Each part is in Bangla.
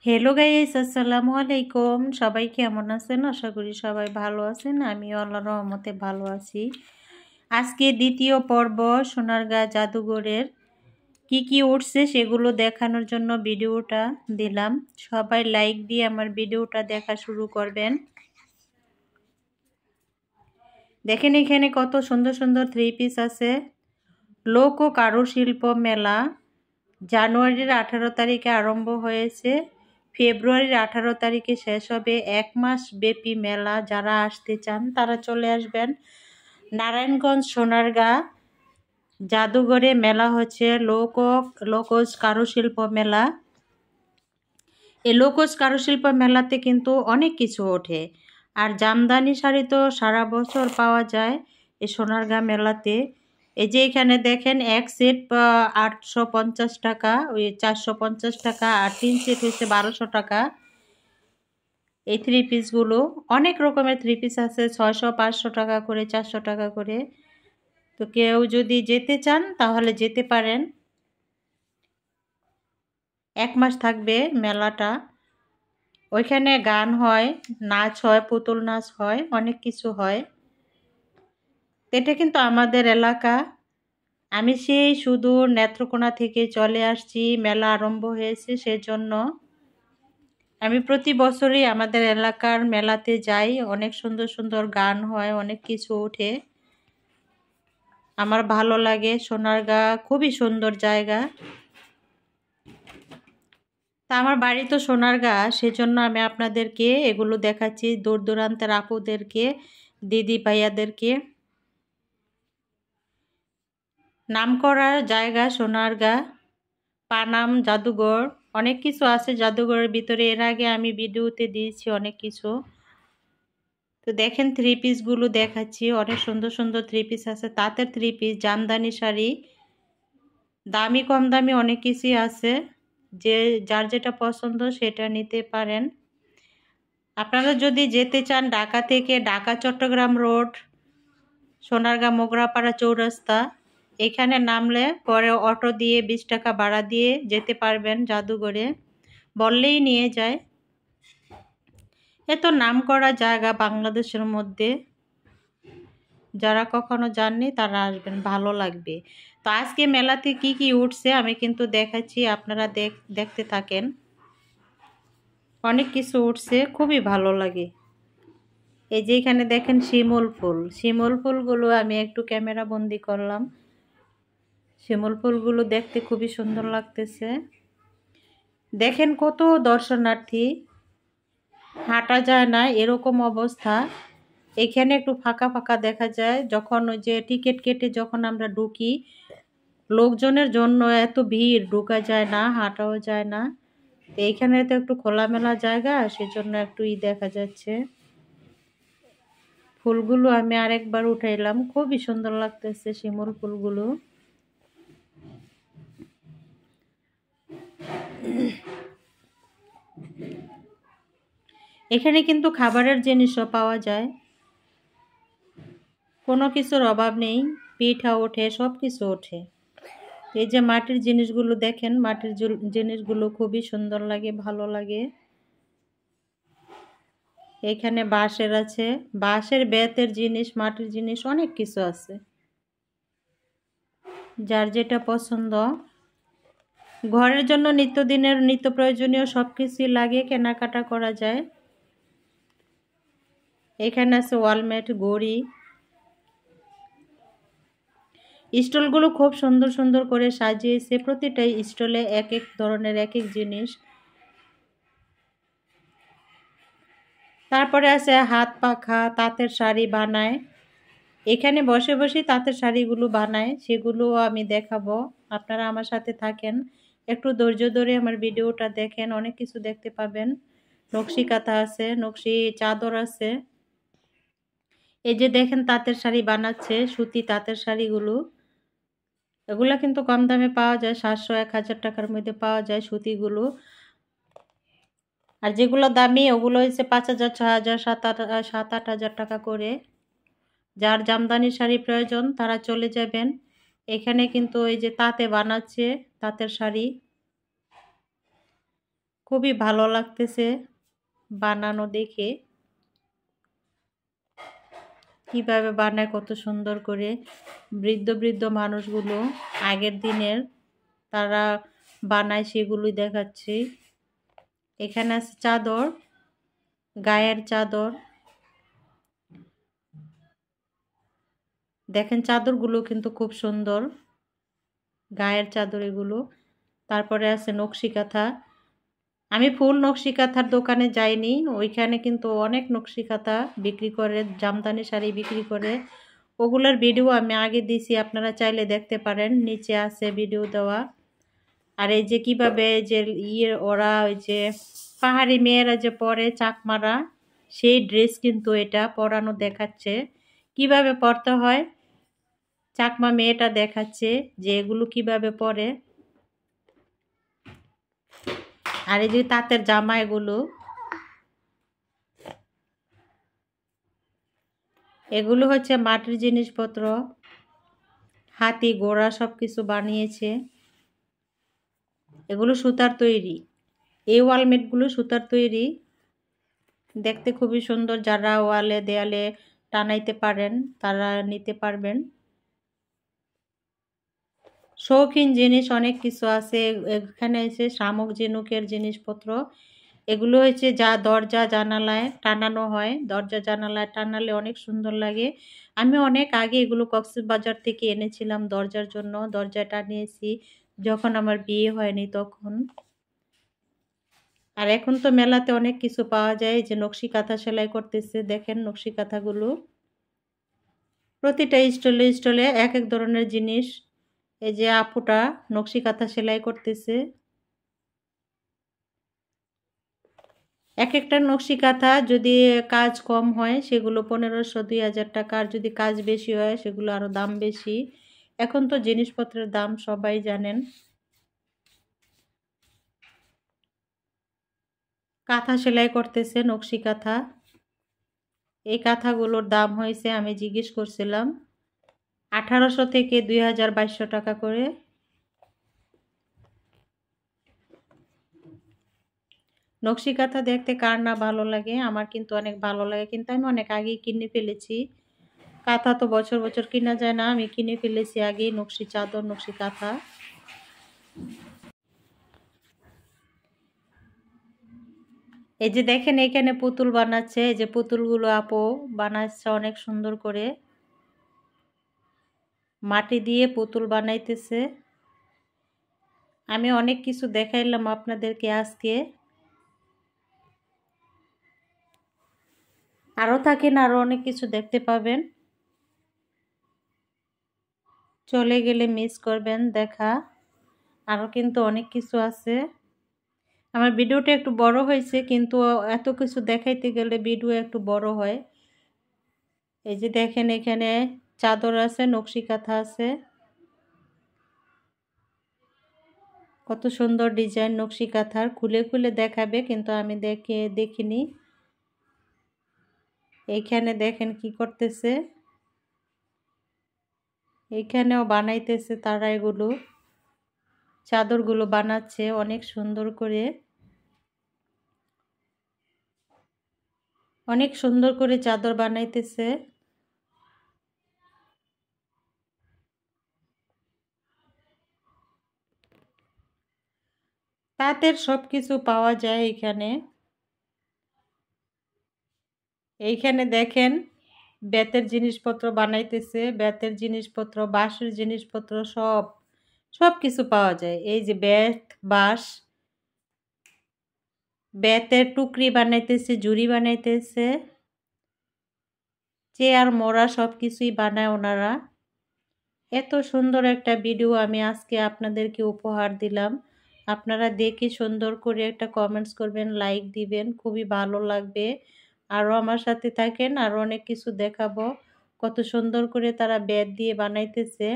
হ্যালো গাইস, আসসালামু আলাইকুম। সবাই কেমন আছেন? আশা করি সবাই ভালো আছেন। আমিও আল্লাহর রহমতে ভালো আছি। আজকে দ্বিতীয় পর্ব সোনারগাঁ জাদুঘরের কি কি উঠছে সেগুলো দেখানোর জন্য ভিডিওটা দিলাম। সবাই লাইক দিয়ে আমার ভিডিওটা দেখা শুরু করবেন। দেখেন এখানে কত সুন্দর সুন্দর 3 পিস আছে। লোক ও কারুশিল্প মেলা জানুয়ারির 18 তারিখে আরম্ভ হয়েছে, ফেব্রুয়ারির 18 তারিখে শেষ হবে। 1 মাস ব্যাপী মেলা। যারা আসতে চান তারা চলে আসবেন। নারায়ণগঞ্জ সোনারগাঁ জাদুঘরে মেলা হচ্ছে লোকজ কারুশিল্প মেলা। এই লোকজ কারুশিল্প মেলাতে কিন্তু অনেক কিছু ওঠে। আর জামদানি শাড়ি তো সারা বছর পাওয়া যায় এই সোনারগাঁ মেলাতে। এই যে এখানে দেখেন এক সেট 850 টাকা, ওই 450 টাকা, আর 3 সেট হচ্ছে 1200 টাকা। এই 3 পিসগুলো অনেক রকমের 3 পিস আছে, 600, 500 টাকা করে, 400 টাকা করে। তো কেউ যদি যেতে চান তাহলে যেতে পারেন। 1 মাস থাকবে মেলাটা। ওইখানে গান হয়, নাচ হয়, পুতুল নাচ হয়, অনেক কিছু হয়। এটা কিন্তু আমাদের এলাকা। আমি সেই শুধু নেত্রকোনা থেকে চলে আসছি, মেলা আরম্ভ হয়েছে সেজন্য। আমি প্রতি বছরই আমাদের এলাকার মেলাতে যাই। অনেক সুন্দর সুন্দর গান হয়, অনেক কিছু ওঠে। আমার ভালো লাগে। সোনারগাঁ খুবই সুন্দর জায়গা। তা আমার বাড়ি তো সোনারগাঁ, সেজন্য আমি আপনাদেরকে এগুলো দেখাচ্ছি, দূর দূরান্তের আপুদেরকে, দিদি ভাইয়াদেরকে। নামকরা জায়গা সোনারগাঁ, পানাম জাদুঘর, অনেক কিছু আছে জাদুঘরের ভিতরে। এর আগে আমি ভিডিওতে দিয়েছি অনেক কিছু। তো দেখেন 3 পিসগুলো দেখাচ্ছি, অনেক সুন্দর সুন্দর 3 পিস আছে। তাঁতের 3 পিস, জামদানি শাড়ি, দামি কম দামি অনেক কিছুই আছে। যে যার যেটা পছন্দ সেটা নিতে পারেন। আপনারা যদি যেতে চান ঢাকা থেকে, ঢাকা চট্টগ্রাম রোড, সোনারগাঁ মোগরাপাড়া চৌরাস্তা, এখানে নামলে পরে অটো দিয়ে 20 টাকা ভাড়া দিয়ে যেতে পারবেন জাদুঘরে। বললেই নিয়ে যায়। এত নামকরা জায়গা বাংলাদেশের মধ্যে। যারা কখনো যাননি তারা আসবেন, ভালো লাগবে। তো আজকে মেলাতে কি কি উঠছে আমি কিন্তু দেখাচ্ছি, আপনারা দেখতে থাকেন। অনেক কিছু উঠছে, খুবই ভালো লাগে। এই যে এখানে দেখেন শিমুল ফুল, শিমুল ফুলগুলো আমি একটু ক্যামেরা বন্দি করলাম। শিমুল ফুলগুলো দেখতে খুবই সুন্দর লাগতেছে। দেখেন কত দর্শনার্থী, হাঁটা যায় না এরকম অবস্থা। এখানে একটু ফাঁকা ফাঁকা দেখা যায়। যখন ওই যে টিকিট কেটে যখন আমরা ঢুকি, লোকজনের জন্য এত ভিড়, ঢোকা যায় না, হাঁটাও যায় না। তো এইখানে তো একটু খোলামেলা জায়গা, সেজন্য একটু দেখা যাচ্ছে। ফুলগুলো আমি আরেকবার উঠাইলাম, খুবই সুন্দর লাগতেছে শিমুল ফুলগুলো। এখানে কিন্তু খাবারের জিনিসও পাওয়া যায়, কোনো কিছুর অভাব নেই। পিঠা ওঠে, সব কিছু ওঠে। এই যে মাটির জিনিসগুলো দেখেন, মাটির জিনিসগুলো খুবই সুন্দর লাগে, ভালো লাগে। এখানে বাঁশের আছে, বাঁশের বেতের জিনিস, মাটির জিনিস, অনেক কিছু আছে। যার যেটা পছন্দ। ঘরের জন্য নিত্যদিনের নিত্য প্রয়োজনীয় সব কিছুই লাগে, কেনাকাটা করা যায়। এখানে আছে ওয়ালমেট, ঘড়ি। স্টলগুলো খুব সুন্দর সুন্দর করে সাজিয়েছে। প্রতিটাই স্টলে এক এক ধরনের এক এক জিনিস। তারপরে আছে হাত পাখা, তাঁতের শাড়ি বানায়। এখানে বসে বসে তাঁতের শাড়িগুলো বানায়, সেগুলোও আমি দেখাবো। আপনারা আমার সাথে থাকেন, একটু ধৈর্য ধরে আমার ভিডিওটা দেখেন, অনেক কিছু দেখতে পাবেন। নকশি কাঁথা আছে, নকশি চাদর আছে। এই যে দেখেন তাঁতের শাড়ি বানাচ্ছে, সুতি তাঁতের শাড়িগুলো। এগুলা কিন্তু কম দামে পাওয়া যায়, 700-1000 টাকার মধ্যে পাওয়া যায় সুতিগুলো। আর যেগুলো দামি ওগুলো হচ্ছে 5000, 6000, 7-8 হাজার টাকা করে। যার জামদানি শাড়ি প্রয়োজন তারা চলে যাবেন। এখানে কিন্তু এই যে তাঁতে বানাচ্ছে তাঁতের শাড়ি, খুবই ভালো লাগতেছে বানানো দেখে, কিভাবে বানায় কত সুন্দর করে। বৃদ্ধ বৃদ্ধ মানুষগুলো আগের দিনের তারা বানায় সেগুলোই দেখাচ্ছি। এখানে আছে চাদর, গায়ের চাদর। দেখেন চাদরগুলো কিন্তু খুব সুন্দর, গায়ের চাদর এগুলো। তারপরে আছে নকশি কাঁথা। আমি ফুল নকশি কাঁথার দোকানে যাইনি, ওইখানে কিন্তু অনেক নকশি কাঁথা বিক্রি করে, জামদানি শাড়ি বিক্রি করে। ওগুলোর ভিডিও আমি আগে দিছি, আপনারা চাইলে দেখতে পারেন, নিচে আছে ভিডিও দেওয়া। আর এই যে কিভাবে যে ওরা ওই যে পাহাড়ি মেয়েরা যে পরে চাকমারা, সেই ড্রেস কিন্তু এটা পরানো দেখাচ্ছে, কিভাবে পরতে হয়। চাকমা মেয়েটা দেখাচ্ছে যে এগুলো কিভাবে পরে। আর এই যে তাঁতের জামা, এগুলো হচ্ছে মাটির জিনিসপত্র, হাতি ঘোড়া সব কিছু বানিয়েছে। এগুলো সুতার তৈরি, এই ওয়ালমেটগুলো সুতার তৈরি, দেখতে খুবই সুন্দর। যারা ওয়ালে দেয়ালে টানাইতে পারেন তারা নিতে পারবেন। শৌখিন জিনিস অনেক কিছু আছে এখানে। এসে শামুক ঝিনুকের জিনিসপত্র, এগুলো হচ্ছে যা দরজা জানালায় টানানো হয়, দরজা জানালায় টানালে অনেক সুন্দর লাগে। আমি অনেক আগে এগুলো কক্সবাজার থেকে এনেছিলাম দরজার জন্য, দরজা টানিয়েছি যখন আমার বিয়ে হয়নি তখন। আর এখন তো মেলাতে অনেক কিছু পাওয়া যায়, যে নকশি কাঁথা সেলাই করতেছে, দেখেন নকশি কাঁথাগুলো প্রতিটা স্টলে স্টলে এক এক ধরনের জিনিস। এই যে আপুটা নকশি কাঁথা সেলাই করতেছে, এক একটা নকশি কাঁথা যদি কাজ কম হয় সেগুলো 1500-2000 টাকা, আর যদি কাজ বেশি হয় সেগুলো আরো দাম বেশি। এখন তো জিনিসপত্রের দাম সবাই জানেন। কাঁথা সেলাই করতেছে, নকশি কাঁথা। এই কাঁথাগুলোর দাম হয়েছে, আমি জিজ্ঞেস করছিলাম, 1800 থেকে 2200 টাকা করে। নকশি কাঁথা দেখতে কার না ভালো লাগে, আমার কিন্তু অনেক ভালো লাগে, কিন্তু আমি অনেক আগেই কিনে ফেলেছি। কাঁথা তো বছর বছর কিনা যায় না, আমি কিনে ফেলেছি আগেই নকশি চাদর, নকশি কাঁথা। এই যে দেখেন এখানে পুতুল বানাচ্ছে, এই যে পুতুলগুলো আপু বানাচ্ছে অনেক সুন্দর করে, মাটি দিয়ে পুতুল বানাইতেছে। আমি অনেক কিছু দেখাইলাম আপনাদেরকে আজকে, আরও থাকেন, আরও অনেক কিছু দেখতে পাবেন। চলে গেলে মিস করবেন দেখা, আরও কিন্তু অনেক কিছু আছে। আমার ভিডিওটা একটু বড় হয়েছে, কিন্তু এত কিছু দেখাইতে গেলে ভিডিও একটু বড় হয়। এই যে দেখেন এখানে চাদর আছে, নকশি কাঁথা আছে, কত সুন্দর ডিজাইন নকশি কাঁথার। খুলে খুলে দেখাবে, কিন্তু আমি দেখিনি। এইখানে দেখেন কি করতেছে, এইখানেও বানাইতেছে তারা, এগুলো চাদরগুলো বানাচ্ছে অনেক সুন্দর করে, অনেক সুন্দর করে চাদর বানাইতেছে। তাঁতের সব কিছু পাওয়া যায় এখানে। এইখানে দেখেন বেতের জিনিসপত্র বানাইতেছে, বেতের জিনিসপত্র, বাঁশের জিনিসপত্র, সব সব কিছু পাওয়া যায়। এই যে বেত, বাঁশ, বেতের টুকরি বানাইতেছে, জুড়ি বানাইতেছে, চেয়ার মোড়া সব কিছুই বানায় ওনারা। এত সুন্দর একটা ভিডিও আমি আজকে আপনাদেরকে উপহার দিলাম। আপনারা দেখে সুন্দর করে একটা কমেন্টস করবেন, লাইক দিবেন, খুবই ভালো লাগবে। আরও আমার সাথে থাকেন, আরও অনেক কিছু দেখাবো। কত সুন্দর করে তারা বেত দিয়ে বানাইতেছে,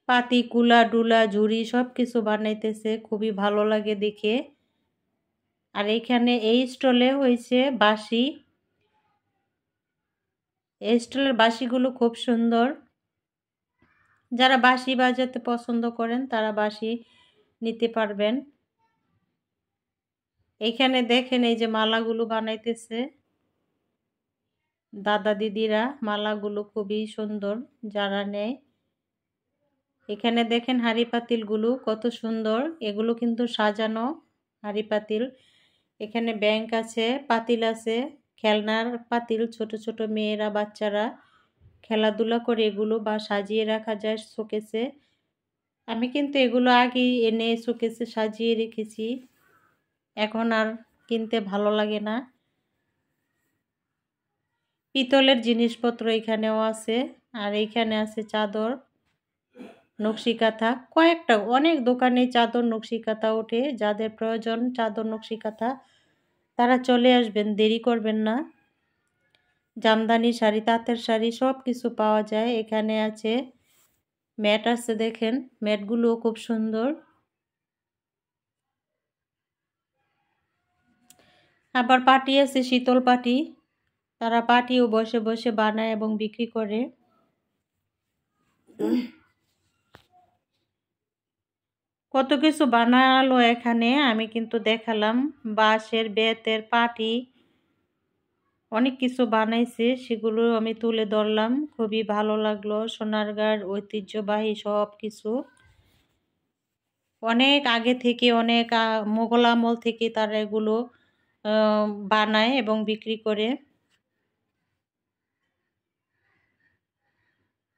পাতি কুলা ডুলা ঝুড়ি সব কিছু বানাইতেছে, খুবই ভালো লাগে দেখে। আর এইখানে এই স্টলে হয়েছে বাঁশি, এই স্টলের বাঁশিগুলো খুব সুন্দর। যারা বাঁশি বাজাতে পছন্দ করেন তারা বাঁশি নিতে পারবেন। এইখানে দেখেন এই যে মালাগুলো বানাইতেছে দাদা দিদিরা, মালাগুলো খুবই সুন্দর যারা নেয়। এখানে দেখেন হাঁড়ি পাতিলগুলো কত সুন্দর, এগুলো কিন্তু সাজানো হাঁড়ি পাতিল। এখানে ব্যাংক আছে, পাতিল আছে, খেলনার পাতিল, ছোট ছোট মেয়েরা বাচ্চারা খেলাধুলা করে এগুলো বা সাজিয়ে রাখা যায় শোকেসে। আমি কিন্তু এগুলো আগেই এনে শোকেসে সাজিয়ে রেখেছি, এখন আর কিনতে ভালো লাগে না। পিতলের জিনিসপত্র এখানেও আছে, আর এইখানে আছে চাদর, নকশি কাঁথা, কয়েকটা অনেক দোকানে চাদর নকশি কাঁথা ওঠে। যাদের প্রয়োজন চাদর নকশি কাঁথা তারা চলে আসবেন, দেরি করবেন না। জামদানি শাড়ি, তাঁতের শাড়ি সব কিছু পাওয়া যায়। এখানে আছে ম্যাট আছে, দেখেন ম্যাটগুলো খুব সুন্দর। আবার পাটি আছে, শীতল পাটি, তারা পাটিও বসে বসে বানায় এবং বিক্রি করে। কত কিছু বানালো এখানে, আমি কিন্তু দেখালাম। বাঁশের, বেতের পাটি অনেক কিছু বানাইছে, সেগুলো আমি তুলে ধরলাম। খুবই ভালো লাগলো। সোনারগাঁর ঐতিহ্যবাহী সব কিছু অনেক আগে থেকে, অনেক মোগল আমল থেকে তারা এগুলো বানায় এবং বিক্রি করে।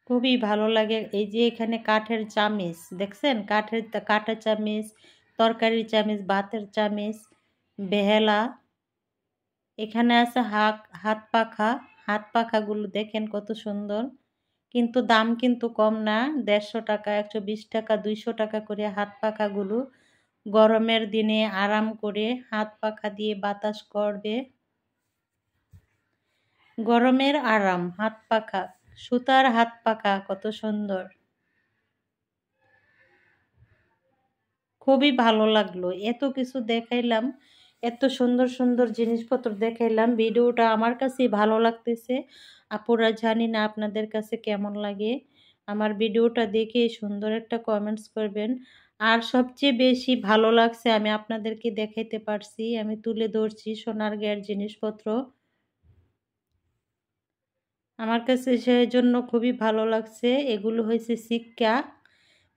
খুবই ভালো লাগে। এই যে এখানে কাঠের চামিচ দেখছেন, কাঠের চামিচ, তরকারির চামিচ, ভাতের চামিচ, বেহেলা। এখানে আছে হাত পাখা, হাত পাখাগুলো দেখেন কত সুন্দর, কিন্তু দাম কিন্তু কম না, 150 টাকা, 120 টাকা, 200 টাকা করে হাত পাখাগুলো। গরমের দিনে আরাম করে হাত পাখা দিয়ে বাতাস করবে, গরমের আরাম। হাত পাখা, সুতার হাত পাখা কত সুন্দর, খুবই ভালো লাগলো। এত কিছু দেখাইলাম, এত সুন্দর সুন্দর জিনিসপত্র দেখাইলাম। ভিডিওটা আমার কাছেই ভালো লাগতেছে। আপুরা জানি না আপনাদের কাছে কেমন লাগে। আমার ভিডিওটা দেখে সুন্দর একটা কমেন্টস করবেন। আর সবচেয়ে বেশি ভালো লাগছে আমি আপনাদেরকে দেখাইতে পারছি, আমি তুলে ধরছি সোনারগাঁয়ের জিনিসপত্র। আমার কাছে সেই জন্য খুবই ভালো লাগছে। এগুলো হয়েছে সিক্কা,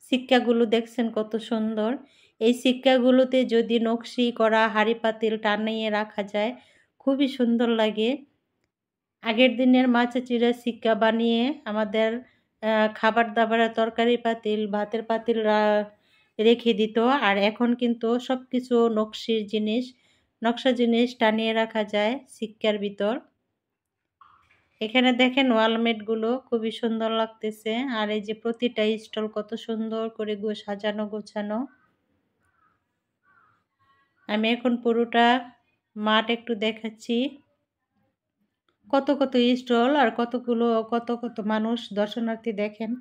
সিক্কাগুলো দেখছেন কত সুন্দর। এই সিক্কাগুলোতে যদি নকশি করা হাঁড়ি পাতিল টানিয়ে রাখা যায় খুবই সুন্দর লাগে। আগের দিনের মা চাচিরা সিক্কা বানিয়ে আমাদের খাবার দাবারের তরকারি পাতিল, ভাতের পাতিল রেখে দিত। আর এখন কিন্তু সব কিছু নকশির জিনিস, নকশা জিনিস টানিয়ে রাখা যায় সিক্কার ভিতর। এখানে দেখেন ওয়ালমেটগুলো খুবই সুন্দর লাগতেছে। আর এই যে প্রতিটা স্টল কত সুন্দর করে সাজানো গোছানো। আমি এখন পুরোটা মাঠ একটু দেখাচ্ছি, কত কত স্টল আর কত কত মানুষ দর্শনার্থী দেখেন।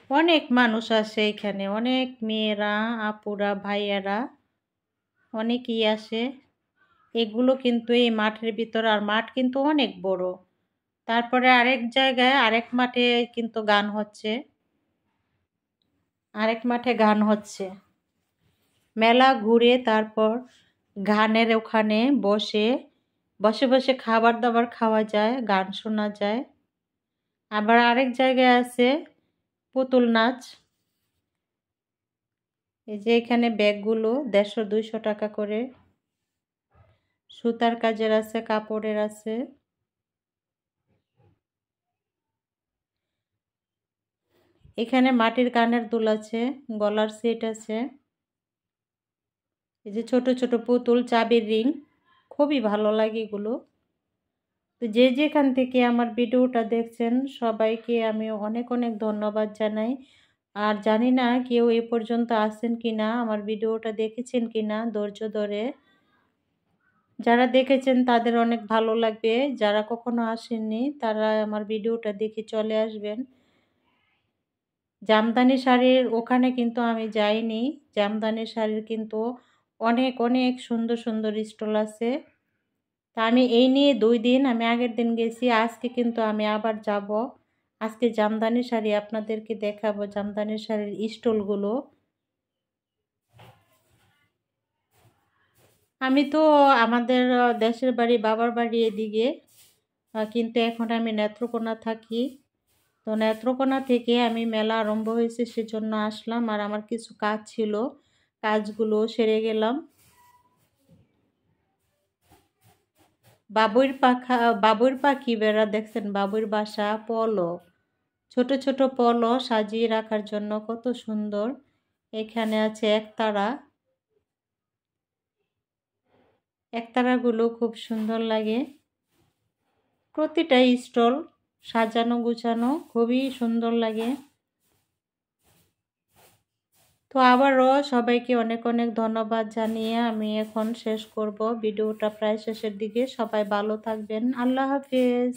অনেক মানুষ আসে এখানে, অনেক মেয়েরা, আপুরা, ভাইয়ারা অনেকেই আসে। এগুলো কিন্তু এই মাঠের ভিতর, আর মাঠ কিন্তু অনেক বড়। তারপরে আরেক জায়গায় আরেক মাঠে কিন্তু গান হচ্ছে, আরেক মাঠে গান হচ্ছে। মেলা ঘুরে তারপর গানের ওখানে বসে বসে বসে খাবার দাবার খাওয়া যায়, গান শোনা যায়। আবার আরেক জায়গায় আছে পুতুল নাচ। এই যে এখানে ব্যাগগুলো 150-200 টাকা করে, সুতার কাজের আছে, কাপড়ের আছে। এখানে মাটির কানের দুল আছে, গলার সেট আছে। এই যে ছোট ছোট পুতুল, চাবির রিং, খুবই ভালো লাগে এগুলো। তো যে যেখান থেকে আমার ভিডিওটা দেখছেন সবাইকে আমি অনেক অনেক ধন্যবাদ জানাই। আর জানি না কেউ এ পর্যন্ত আসছেন কিনা, আমার ভিডিওটা দেখেছেন কিনা ধৈর্য ধরে। যারা দেখেছেন তাদের অনেক ভালো লাগবে, যারা কখনো আসেননি তারা আমার ভিডিওটা দেখে চলে আসবেন। জামদানি শাড়ির ওখানে কিন্তু আমি যাইনি, জামদানি শাড়ির কিন্তু অনেক অনেক সুন্দর সুন্দর স্টল আছে। তা আমি এই নিয়ে 2 দিন, আমি আগের দিন গেছি, আজকে কিন্তু আমি আবার যাব। আজকে জামদানি শাড়ি আপনাদেরকে দেখাবো, জামদানি শাড়ির স্টলগুলো। আমি তো আমাদের দেশের বাড়ি, বাবার বাড়ি এদিকে, কিন্তু এখন আমি নেত্রকোনা থাকি। তো নেত্রকোনা থেকে আমি মেলা আরম্ভ হয়েছে সেজন্য আসলাম, আর আমার কিছু কাজ ছিল, কাজগুলো সেরে গেলাম। বাবুর পাখি বেড়া দেখছেন, বাবুর বাসা, পলো, ছোট ছোট পলো সাজিয়ে রাখার জন্য কত সুন্দর। এখানে আছে একতারা, একতারাগুলো খুব সুন্দর লাগে। প্রতিটা স্টল সাজানো গুছানো খুবই সুন্দর লাগে। তো আবারও সবাইকে অনেক অনেক ধন্যবাদ জানিয়ে আমি এখন শেষ করব ভিডিওটা, প্রায় শেষের দিকে। সবাই ভালো থাকবেন, আল্লাহ হাফেজ।